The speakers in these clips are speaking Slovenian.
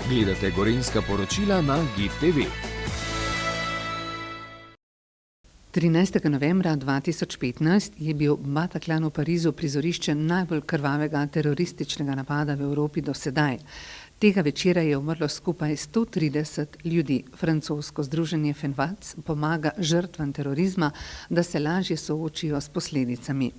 Gledate Gorenjska poročila na GID TV. 13. novembra 2015 je bil Bataclan v Parizu prizorišče najbolj krvavega terorističnega napada v Evropi do sedaj. Tega večera je umrlo skupaj 130 ljudi. Francosko združenje FENVAC pomaga žrtvam terorizma, da se lažje soočijo s posledicami.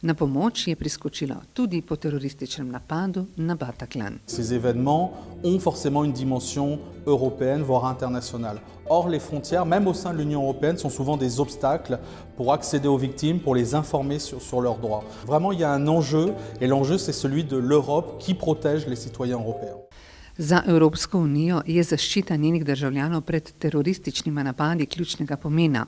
Na pomoč je priskočilo tudi po terorističnem napadu na Bataclan. Ces événements ont forcément une dimension européenne, voire internationale. Or, les frontières, même au sein de l'Union européenne, sont souvent des obstacles pour accéder aux victimes, pour les informer sur leurs droits. Vraiment, il y a un enjeu, et l'enjeu, c'est celui de l'Europe qui protège les citoyens européens. Za Evropsko unijo je zaščita njenih državljanov pred terorističnimi napadi ključnega pomena.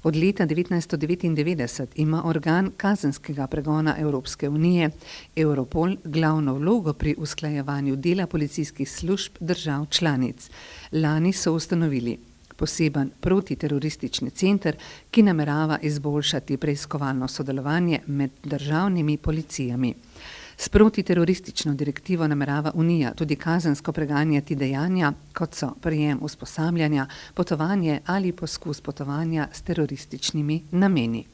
Od leta 1999 ima organ kazenskega pregona Evropske unije, Europol, glavno vlogo pri usklajevanju dela policijskih služb držav članic. Lani so ustanovili poseben protiteroristični center, ki namerava izboljšati preiskovalno sodelovanje med državnimi policijami. S protiteroristično direktivo namerava Unija tudi kazensko preganjati dejanja, kot so prejem usposabljanja, potovanje ali poskus potovanja s terorističnimi nameni.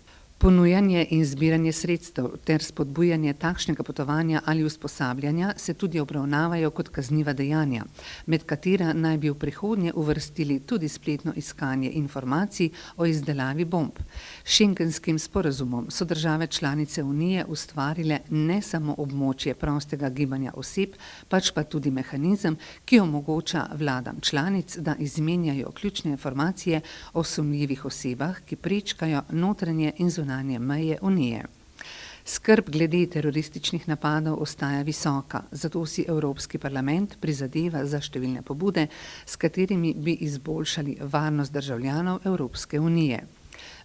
Ponujanje in zbiranje sredstev ter spodbujanje takšnega potovanja ali usposabljanja se tudi obravnavajo kot kazniva dejanja, med katera naj bi v prihodnje uvrstili tudi spletno iskanje informacij o izdelavi bomb. S Schengenskim sporazumom so države članice Unije ustvarile ne samo območje prostega gibanja oseb, pač pa tudi mehanizem, ki omogoča vladam članic, da izmenjajo ključne informacije o sumljivih osebah, ki prečkajo notranje in zunanje meje Unije. Skrb glede terorističnih napadov ostaja visoka, zato si Evropski parlament prizadeva za številne pobude, s katerimi bi izboljšali varnost državljanov Evropske unije.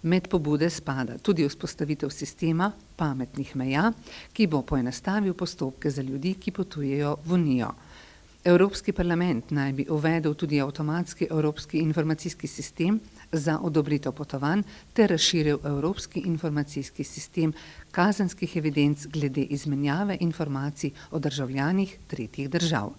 Med pobude spada tudi vzpostavitev sistema pametnih meja, ki bo poenostavil postopke za ljudi, ki potujejo v Unijo. Evropski parlament naj bi uvedel tudi avtomatski evropski informacijski sistem za odobritev potovanj ter razširil evropski informacijski sistem kazenskih evidenc glede izmenjave informacij o državljanih tretjih držav.